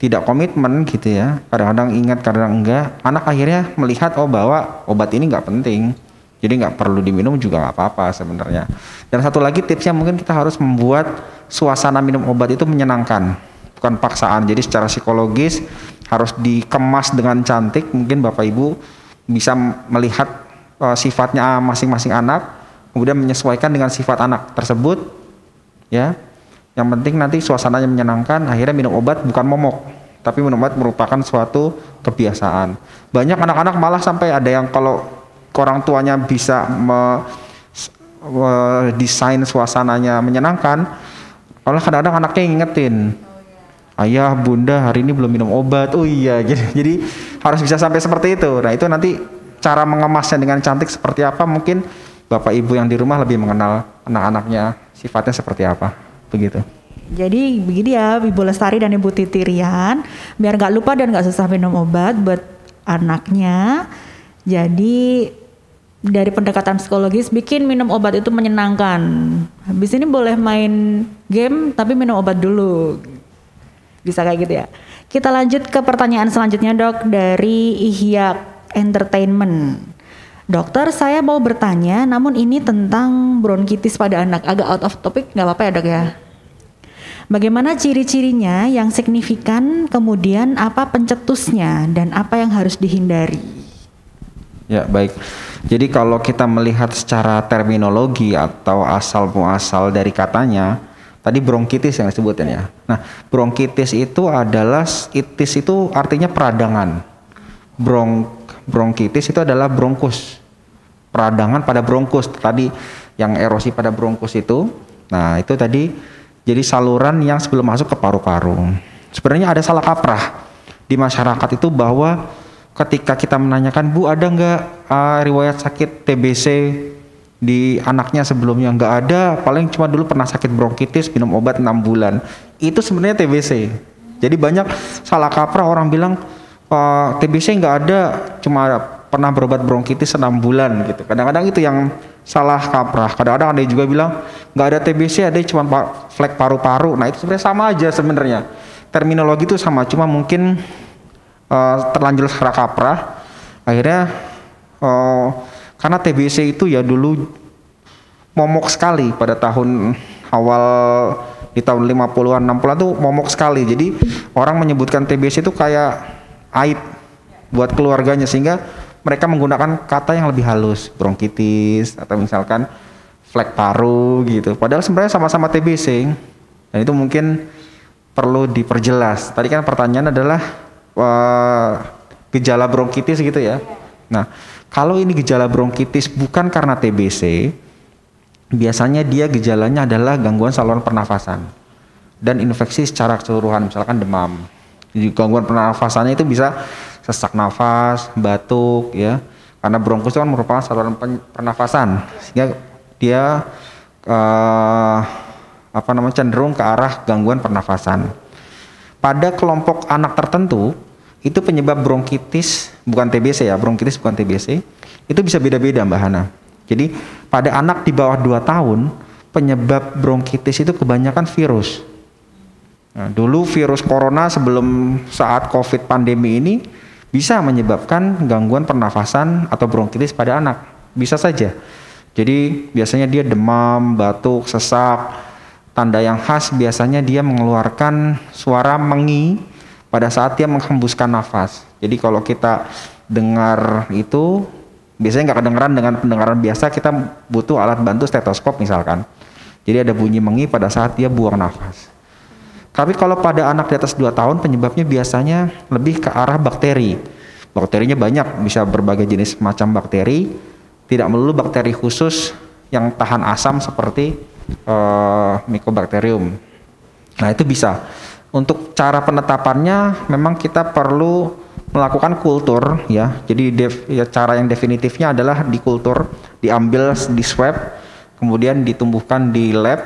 tidak komitmen gitu ya, kadang-kadang ingat kadang enggak, anak akhirnya melihat bahwa obat ini nggak penting, jadi nggak perlu diminum juga nggak apa-apa sebenarnya. Dan satu lagi tipsnya, mungkin kita harus membuat suasana minum obat itu menyenangkan, bukan paksaan. Jadi secara psikologis harus dikemas dengan cantik. Mungkin Bapak Ibu bisa melihat sifatnya masing-masing anak, kemudian menyesuaikan dengan sifat anak tersebut ya. Yang penting nanti suasananya menyenangkan, akhirnya minum obat bukan momok, tapi minum obat merupakan suatu kebiasaan. Banyak anak-anak malah sampai ada yang kalau orang tuanya bisa desain suasananya menyenangkan, kalau kadang-kadang anaknya ngingetin, ayah bunda hari ini belum minum obat. Oh iya, jadi harus bisa sampai seperti itu. Nah itu nanti cara mengemasnya dengan cantik seperti apa, mungkin Bapak Ibu yang di rumah lebih mengenal anak-anaknya sifatnya seperti apa, begitu. Jadi begini ya Ibu Lestari dan Ibu Titi Rian, biar nggak lupa dan nggak susah minum obat buat anaknya. Jadi dari pendekatan psikologis bikin minum obat itu menyenangkan. Habis ini boleh main game tapi minum obat dulu. Bisa kayak gitu ya. Kita lanjut ke pertanyaan selanjutnya dok, dari Ihya Entertainment. Dokter, saya mau bertanya, namun ini tentang bronkitis pada anak. Agak out of topic, nggak apa-apa ya dok ya. Bagaimana ciri-cirinya yang signifikan, kemudian apa pencetusnya dan apa yang harus dihindari? Ya baik. Jadi kalau kita melihat secara terminologi atau asal muasal dari katanya, tadi bronkitis yang disebutkan ya. Nah, bronkitis itu adalah, itis itu artinya peradangan. Bronkitis itu adalah bronkus, peradangan pada bronkus. Tadi yang erosi pada bronkus itu, nah itu tadi jadi saluran yang sebelum masuk ke paru-paru. Sebenarnya ada salah kaprah di masyarakat itu bahwa ketika kita menanyakan, Bu ada nggak riwayat sakit TBC di anaknya sebelumnya? Nggak ada, paling cuma dulu pernah sakit bronkitis, minum obat 6 bulan. Itu sebenarnya TBC. Jadi banyak salah kaprah, orang bilang TBC nggak ada, cuma pernah berobat bronkitis 6 bulan gitu. Kadang-kadang itu yang salah kaprah. Kadang-kadang ada yang juga bilang nggak ada TBC, ada cuma flek paru-paru. Nah itu sebenarnya sama aja sebenarnya. Terminologi itu sama, cuma mungkin terlanjur salah kaprah. Akhirnya karena TBC itu ya dulu momok sekali pada tahun awal di tahun 50-an 60-an tuh momok sekali. Jadi orang menyebutkan TBC itu kayak aib buat keluarganya, sehingga mereka menggunakan kata yang lebih halus, bronkitis atau misalkan flek paru gitu. Padahal sebenarnya sama-sama TBC. Dan itu mungkin perlu diperjelas. Tadi kan pertanyaan adalah gejala bronkitis gitu ya. Nah, kalau ini gejala bronkitis bukan karena TBC, biasanya dia gejalanya adalah gangguan saluran pernafasan dan infeksi secara keseluruhan, misalkan demam. Jadi gangguan pernafasannya itu bisa sesak nafas, batuk ya. Karena bronkus itu kan merupakan saluran pernafasan, sehingga dia cenderung ke arah gangguan pernafasan. Pada kelompok anak tertentu itu penyebab bronkitis bukan TBC ya, bronkitis bukan TBC, itu bisa beda-beda Mbak Hana. Jadi pada anak di bawah 2 tahun penyebab bronkitis itu kebanyakan virus. Nah, dulu virus corona sebelum saat COVID pandemi ini bisa menyebabkan gangguan pernafasan atau bronkitis pada anak, bisa saja. Jadi biasanya dia demam, batuk, sesak. Tanda yang khas biasanya dia mengeluarkan suara mengi pada saat dia menghembuskan nafas. Jadi kalau kita dengar itu, biasanya nggak kedengeran dengan pendengaran biasa, kita butuh alat bantu stetoskop misalkan. Jadi ada bunyi mengi pada saat dia buang nafas. Tapi kalau pada anak di atas 2 tahun penyebabnya biasanya lebih ke arah bakteri. Bakterinya banyak, bisa berbagai jenis macam bakteri, tidak melulu bakteri khusus yang tahan asam seperti Mycobacterium. Nah itu bisa. Untuk cara penetapannya memang kita perlu melakukan kultur ya. Jadi cara yang definitifnya adalah dikultur, diambil di swab, kemudian ditumbuhkan di lab,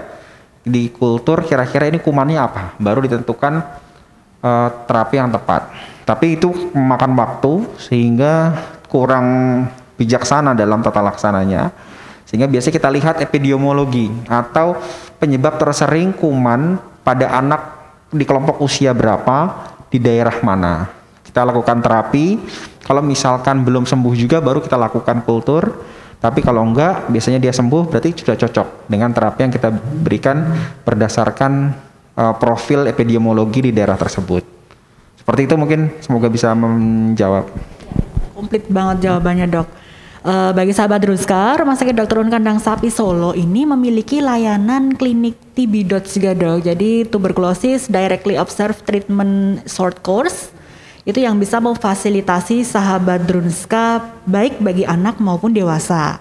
di kultur kira-kira ini kumannya apa, baru ditentukan terapi yang tepat. Tapi itu memakan waktu sehingga kurang bijaksana dalam tata laksananya. Sehingga biasanya kita lihat epidemiologi atau penyebab tersering kuman pada anak di kelompok usia berapa, di daerah mana. Kita lakukan terapi, kalau misalkan belum sembuh juga baru kita lakukan kultur. Tapi kalau enggak, biasanya dia sembuh berarti sudah cocok dengan terapi yang kita berikan berdasarkan profil epidemiologi di daerah tersebut. Seperti itu mungkin, semoga bisa menjawab. Komplit banget jawabannya dok. Bagi sahabat Druska, Rumah Sakit Dr. Un Kandang Sapi Solo ini memiliki layanan klinik TB.SIGA dok. Jadi tuberculosis directly observed treatment short course. Itu yang bisa memfasilitasi sahabat Drunska baik bagi anak maupun dewasa.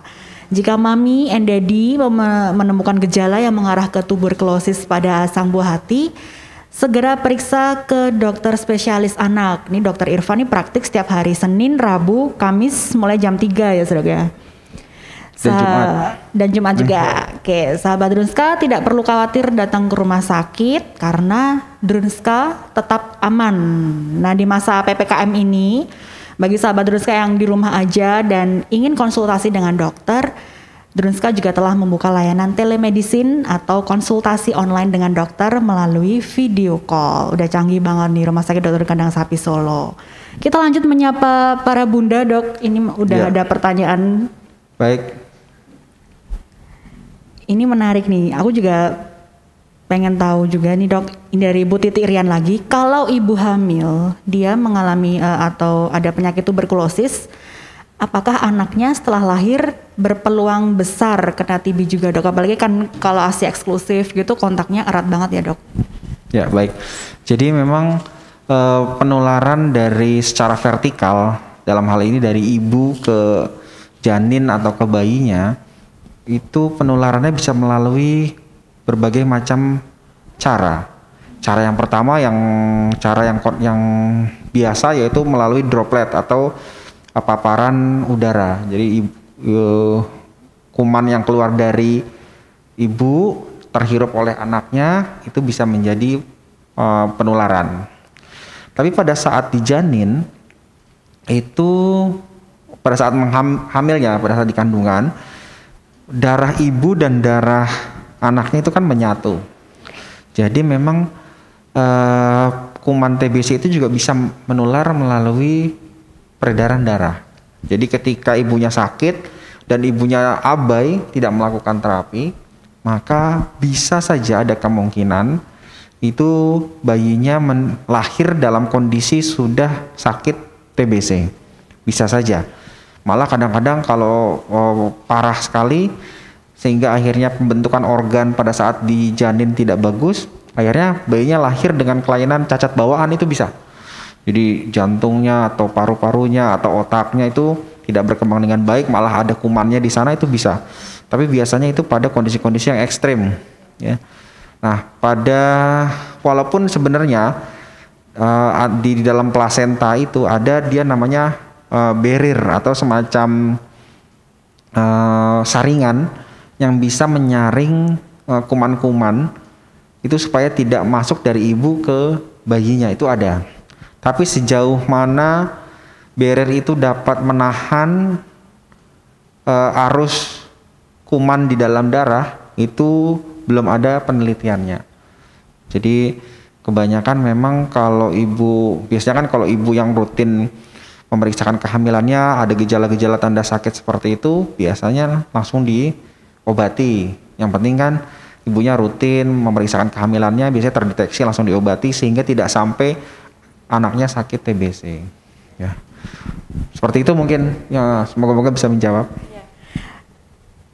Jika mami and daddy menemukan gejala yang mengarah ke tuberkulosis pada sang buah hati, segera periksa ke dokter spesialis anak. Ini dokter Irfan ini praktik setiap hari Senin, Rabu, Kamis mulai jam 3 ya saudara. Dan Jumat juga. Oke, sahabat Drunska tidak perlu khawatir datang ke rumah sakit karena Drunska tetap aman. Nah di masa PPKM ini, bagi sahabat Drunska yang di rumah aja dan ingin konsultasi dengan dokter, Drunska juga telah membuka layanan telemedicine atau konsultasi online dengan dokter melalui video call. Udah canggih banget nih Rumah Sakit Dr. Kandang Sapi Solo. Kita lanjut menyapa para bunda dok. Ini udah ada pertanyaan. Baik. Ini menarik nih, aku juga pengen tahu juga nih dok, ini dari Ibu Titi Rian lagi. Kalau ibu hamil, dia mengalami atau ada penyakit tuberkulosis, apakah anaknya setelah lahir berpeluang besar kena TB juga dok? Apalagi kan kalau ASI eksklusif gitu kontaknya erat banget ya dok. Ya baik, jadi memang penularan dari secara vertikal, dalam hal ini dari ibu ke janin atau ke bayinya, itu penularannya bisa melalui berbagai macam cara. Cara yang pertama yang biasa yaitu melalui droplet atau paparan udara. Jadi kuman yang keluar dari ibu terhirup oleh anaknya itu bisa menjadi penularan. Tapi pada saat di janin itu pada saat hamilnya, pada saat di kandungan, darah ibu dan darah anaknya itu kan menyatu. Jadi memang kuman TBC itu juga bisa menular melalui peredaran darah. Jadi ketika ibunya sakit dan ibunya abai tidak melakukan terapi, maka bisa saja ada kemungkinan itu bayinya lahir dalam kondisi sudah sakit TBC. Bisa saja. Malah kadang-kadang kalau parah sekali sehingga akhirnya pembentukan organ pada saat di janin tidak bagus, akhirnya bayinya lahir dengan kelainan cacat bawaan itu bisa. Jadi jantungnya atau paru-parunya atau otaknya itu tidak berkembang dengan baik, malah ada kumannya di sana, itu bisa. Tapi biasanya itu pada kondisi-kondisi yang ekstrim, ya. Nah, walaupun sebenarnya di dalam plasenta itu ada dia namanya barrier atau semacam saringan yang bisa menyaring kuman-kuman itu supaya tidak masuk dari ibu ke bayinya, itu ada. Tapi sejauh mana barrier itu dapat menahan arus kuman di dalam darah itu belum ada penelitiannya. Jadi kebanyakan memang biasanya kan kalau ibu yang rutin memeriksakan kehamilannya ada gejala-gejala tanda sakit seperti itu, biasanya langsung diobati. Yang penting kan ibunya rutin memeriksakan kehamilannya, biasanya terdeteksi langsung diobati sehingga tidak sampai anaknya sakit TBC. Ya. Seperti itu mungkin, ya, semoga-moga bisa menjawab.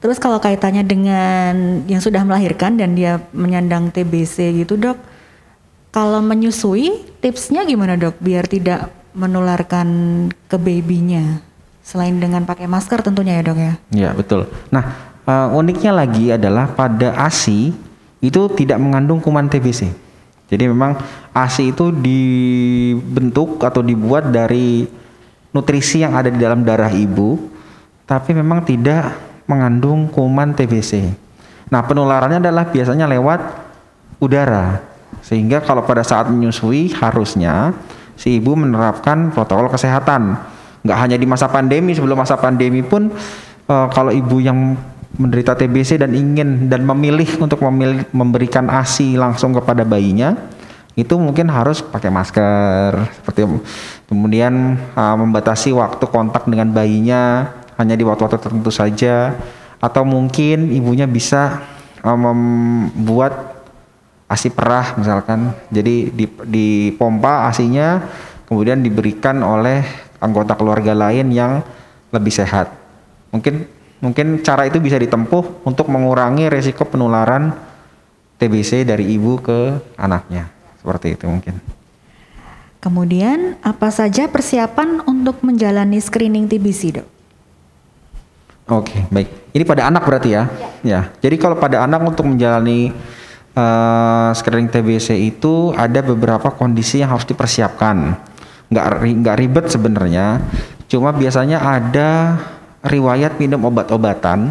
Terus kalau kaitannya dengan yang sudah melahirkan dan dia menyandang TBC gitu dok, kalau menyusui tipsnya gimana dok biar tidak menularkan ke babynya selain dengan pakai masker tentunya ya dok ya? Ya betul. Nah uniknya lagi adalah pada ASI itu tidak mengandung kuman TBC. Jadi memang ASI itu dibentuk atau dibuat dari nutrisi yang ada di dalam darah ibu, tapi memang tidak mengandung kuman TBC. Nah, penularannya adalah biasanya lewat udara. Sehingga kalau pada saat menyusui harusnya si ibu menerapkan protokol kesehatan. Nggak hanya di masa pandemi, sebelum masa pandemi pun kalau ibu yang menderita TBC dan memilih untuk memberikan ASI langsung kepada bayinya, itu mungkin harus pakai masker seperti kemudian membatasi waktu kontak dengan bayinya hanya di waktu-waktu tertentu saja, atau mungkin ibunya bisa membuat ASI perah misalkan, jadi dipompa ASInya kemudian diberikan oleh anggota keluarga lain yang lebih sehat. Mungkin cara itu bisa ditempuh untuk mengurangi resiko penularan TBC dari ibu ke anaknya. Seperti itu mungkin. Kemudian apa saja persiapan untuk menjalani screening TBC dok? Oke, baik. Ini pada anak berarti ya? Ya. Jadi kalau pada anak untuk menjalani screening TBC itu ada beberapa kondisi yang harus dipersiapkan. Nggak ribet sebenarnya. Cuma biasanya ada riwayat minum obat-obatan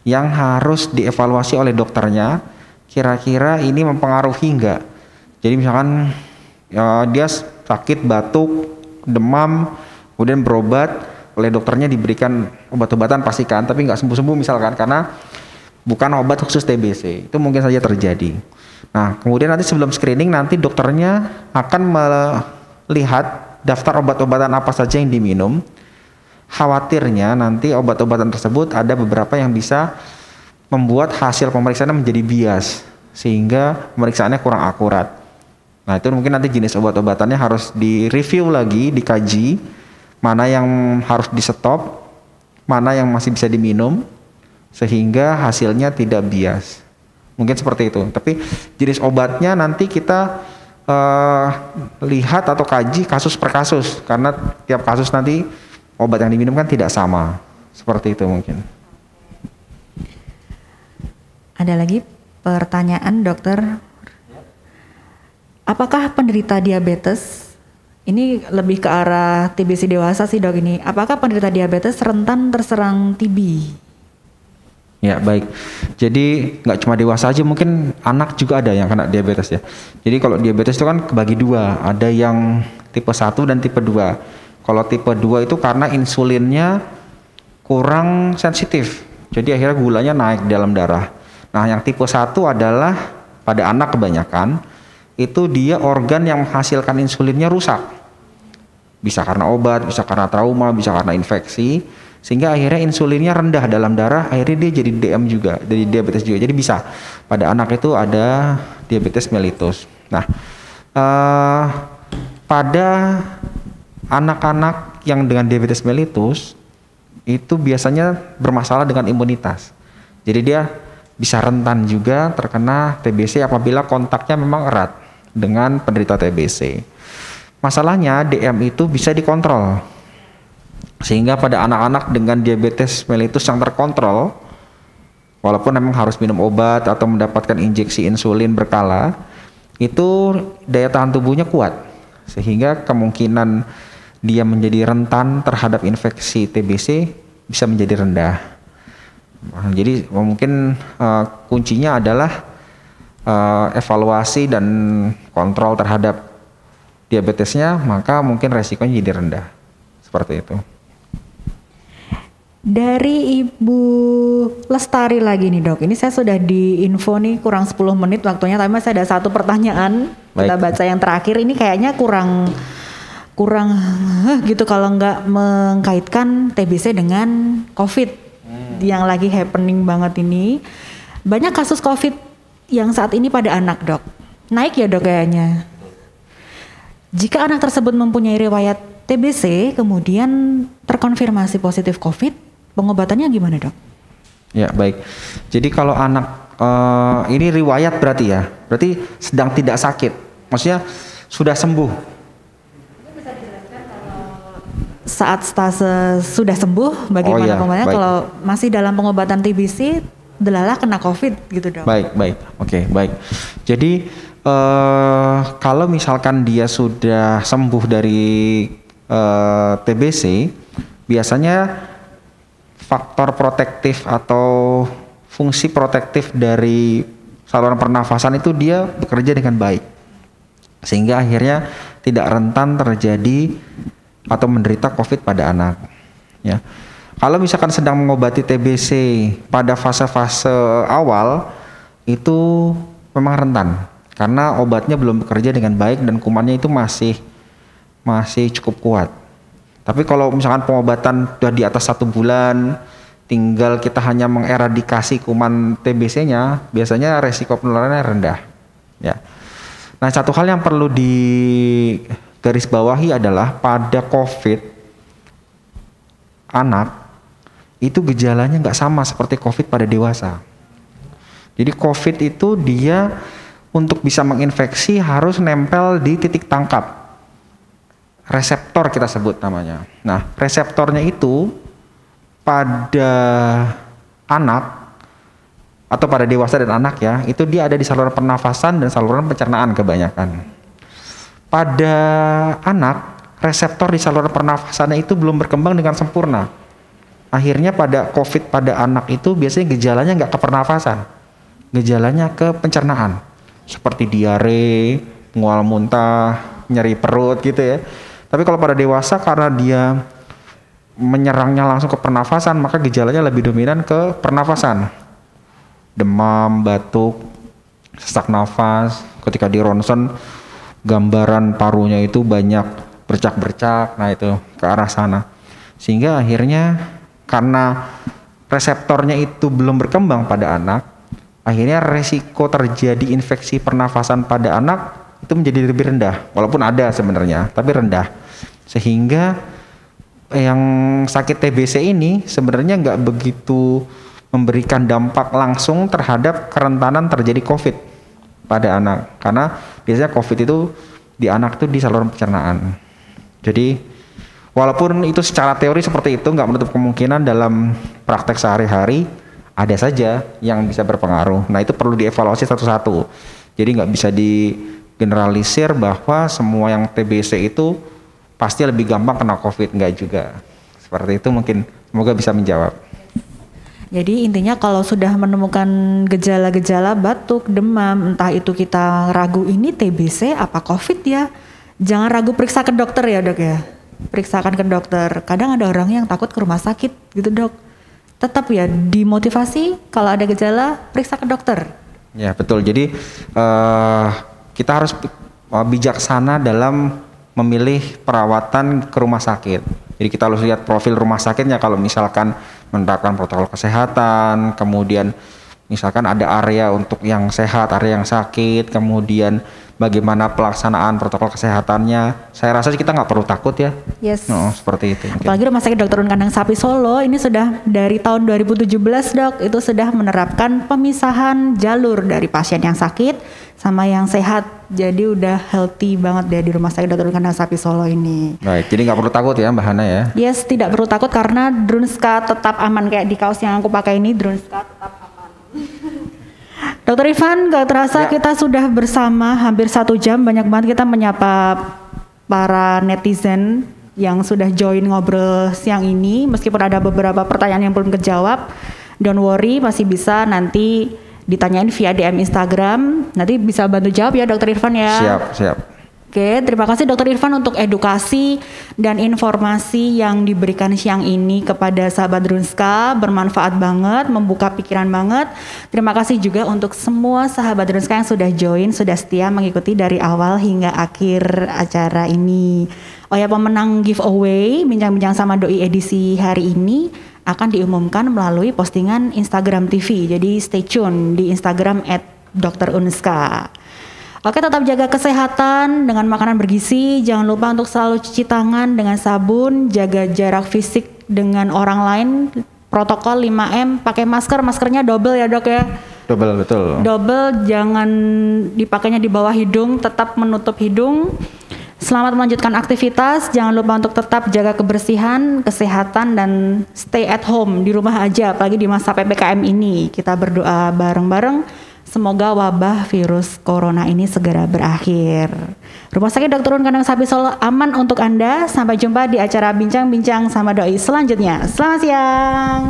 yang harus dievaluasi oleh dokternya, kira-kira ini mempengaruhi enggak. Jadi misalkan dia sakit, batuk, demam, kemudian berobat oleh dokternya diberikan obat-obatan pastikan, tapi enggak sembuh-sembuh misalkan karena bukan obat khusus TBC, itu mungkin saja terjadi. Nah kemudian nanti sebelum screening nanti dokternya akan melihat daftar obat-obatan apa saja yang diminum. Khawatirnya nanti obat-obatan tersebut ada beberapa yang bisa membuat hasil pemeriksaannya menjadi bias sehingga pemeriksaannya kurang akurat. Nah itu mungkin nanti jenis obat-obatannya harus direview lagi, dikaji mana yang harus di stop, mana yang masih bisa diminum sehingga hasilnya tidak bias. Mungkin seperti itu. Tapi jenis obatnya nanti kita lihat atau kaji kasus per kasus karena tiap kasus nanti obat yang diminum kan tidak sama. Seperti itu mungkin. Ada lagi pertanyaan dokter. Apakah penderita diabetes, ini lebih ke arah TBC dewasa sih dok ini, apakah penderita diabetes rentan terserang TB? Ya baik, jadi nggak cuma dewasa aja, mungkin anak juga ada yang kena diabetes ya. Jadi kalau diabetes itu kan kebagi dua, ada yang tipe 1 dan tipe 2. Kalau tipe 2 itu karena insulinnya kurang sensitif. Jadi akhirnya gulanya naik dalam darah. Nah, yang tipe 1 adalah pada anak kebanyakan itu dia organ yang menghasilkan insulinnya rusak. Bisa karena obat, bisa karena trauma, bisa karena infeksi, sehingga akhirnya insulinnya rendah dalam darah, akhirnya dia jadi DM juga, jadi diabetes juga. Jadi bisa pada anak itu ada diabetes mellitus. Nah, pada anak-anak yang dengan diabetes mellitus itu biasanya bermasalah dengan imunitas. Jadi dia bisa rentan juga terkena TBC apabila kontaknya memang erat dengan penderita TBC. Masalahnya DM itu bisa dikontrol. Sehingga pada anak-anak dengan diabetes mellitus yang terkontrol, walaupun memang harus minum obat atau mendapatkan injeksi insulin berkala, itu daya tahan tubuhnya kuat. Sehingga kemungkinan dia menjadi rentan terhadap infeksi TBC bisa menjadi rendah. Jadi mungkin kuncinya adalah evaluasi dan kontrol terhadap diabetesnya, maka mungkin resikonya jadi rendah. Seperti itu. Dari Ibu Lestari lagi nih dok, ini saya sudah di info nih kurang 10 menit waktunya, tapi masih ada satu pertanyaan. Baik. Kita baca yang terakhir, ini kayaknya kurang gitu kalau nggak mengkaitkan TBC dengan COVID yang lagi happening banget ini. Banyak kasus COVID yang saat ini pada anak dok, naik ya dok kayaknya. Jika anak tersebut mempunyai riwayat TBC kemudian terkonfirmasi positif COVID, pengobatannya gimana dok? Ya baik, jadi kalau anak ini riwayat berarti sedang tidak sakit, maksudnya sudah sembuh. Saat stase sudah sembuh, bagaimana pengobatan? Kalau masih dalam pengobatan TBC, delalah kena COVID gitu dok. Baik, oke, baik. Jadi kalau misalkan dia sudah sembuh dari TBC, biasanya faktor protektif atau fungsi protektif dari saluran pernafasan itu dia bekerja dengan baik, sehingga akhirnya tidak rentan terjadi atau menderita COVID pada anak. Ya, kalau misalkan sedang mengobati TBC pada fase-fase awal itu memang rentan karena obatnya belum bekerja dengan baik dan kumannya itu masih cukup kuat. Tapi kalau misalkan pengobatan sudah di atas 1 bulan, tinggal kita hanya mengeradikasi kuman TBC-nya, biasanya resiko penularannya rendah. Ya. Nah, satu hal yang perlu digarisbawahi adalah pada COVID anak itu gejalanya nggak sama seperti COVID pada dewasa. Jadi COVID itu dia untuk bisa menginfeksi harus nempel di titik tangkap. Reseptor kita sebut namanya. Nah, reseptornya itu pada anak atau pada dewasa dan anak ya, itu dia ada di saluran pernafasan dan saluran pencernaan kebanyakan. Pada anak, reseptor di saluran pernafasannya itu belum berkembang dengan sempurna. Akhirnya pada COVID pada anak itu biasanya gejalanya nggak ke pernafasan, gejalanya ke pencernaan, seperti diare, mual muntah, nyeri perut gitu ya. Tapi kalau pada dewasa karena dia menyerangnya langsung ke pernafasan, maka gejalanya lebih dominan ke pernafasan. Demam, batuk, sesak nafas, ketika di ronsen gambaran parunya itu banyak bercak-bercak, nah itu ke arah sana. Sehingga akhirnya karena reseptornya itu belum berkembang pada anak, akhirnya resiko terjadi infeksi pernafasan pada anak itu menjadi lebih rendah, walaupun ada sebenarnya, tapi rendah. Sehingga yang sakit TBC ini sebenarnya nggak begitu memberikan dampak langsung terhadap kerentanan terjadi COVID pada anak, karena biasanya COVID itu di anak itu di saluran pencernaan. Jadi walaupun itu secara teori seperti itu, nggak menutup kemungkinan dalam praktek sehari-hari ada saja yang bisa berpengaruh. Nah itu perlu dievaluasi satu-satu. Jadi nggak bisa digeneralisir bahwa semua yang TBC itu pasti lebih gampang kena COVID, nggak juga. Seperti itu mungkin, semoga bisa menjawab. Jadi intinya kalau sudah menemukan gejala-gejala batuk, demam, entah itu kita ragu ini TBC apa COVID ya, jangan ragu periksa ke dokter ya dok ya. periksakan ke dokter. Kadang ada orang yang takut ke rumah sakit gitu dok. Tetap ya dimotivasi kalau ada gejala periksa ke dokter. Ya betul. Jadi kita harus bijaksana dalam memilih perawatan ke rumah sakit. Jadi kita harus lihat profil rumah sakitnya. Kalau misalkan menerapkan protokol kesehatan, kemudian misalkan ada area untuk yang sehat, area yang sakit, kemudian bagaimana pelaksanaan protokol kesehatannya. Saya rasa kita nggak perlu takut ya. Yes. Seperti itu. Mungkin. Apalagi Rumah Sakit Dr. Un Kandang Sapi Solo ini sudah dari tahun 2017 dok, itu sudah menerapkan pemisahan jalur dari pasien yang sakit sama yang sehat. Jadi udah healthy banget deh di Rumah Sakit Dr. Un Kandang Sapi Solo ini. Baik, jadi nggak perlu takut ya Mbak Hana ya? Yes, tidak perlu takut karena Drunska tetap aman, kayak di kaos yang aku pakai ini, Drunska tetap aman. Dokter Irfan, gak terasa kita sudah bersama hampir 1 jam. Banyak banget kita menyapa para netizen yang sudah join ngobrol siang ini. Meskipun ada beberapa pertanyaan yang belum kejawab, don't worry, masih bisa nanti ditanyain via DM Instagram. Nanti bisa bantu jawab ya Dokter Irfan ya. Siap. Oke, terima kasih Dokter Irfan untuk edukasi dan informasi yang diberikan siang ini kepada sahabat Drunska. Bermanfaat banget, membuka pikiran banget. Terima kasih juga untuk semua sahabat Drunska yang sudah join, sudah setia mengikuti dari awal hingga akhir acara ini. Oh ya, pemenang giveaway Bincang-Bincang sama Doi edisi hari ini akan diumumkan melalui postingan Instagram TV. Jadi stay tune di Instagram @drunska. Oke, tetap jaga kesehatan dengan makanan bergizi. Jangan lupa untuk selalu cuci tangan dengan sabun, jaga jarak fisik dengan orang lain. Protokol 5M, pakai masker, maskernya double ya dok ya. Double, betul. Double, jangan dipakainya di bawah hidung, tetap menutup hidung. Selamat melanjutkan aktivitas. Jangan lupa untuk tetap jaga kebersihan, kesehatan, dan stay at home, di rumah aja. Apalagi di masa PPKM ini, kita berdoa bareng-bareng. Semoga wabah virus corona ini segera berakhir. Rumah Sakit Dr. Un Kandang Sapi Solo aman untuk Anda. Sampai jumpa di acara Bincang-Bincang sama Doi selanjutnya. Selamat siang.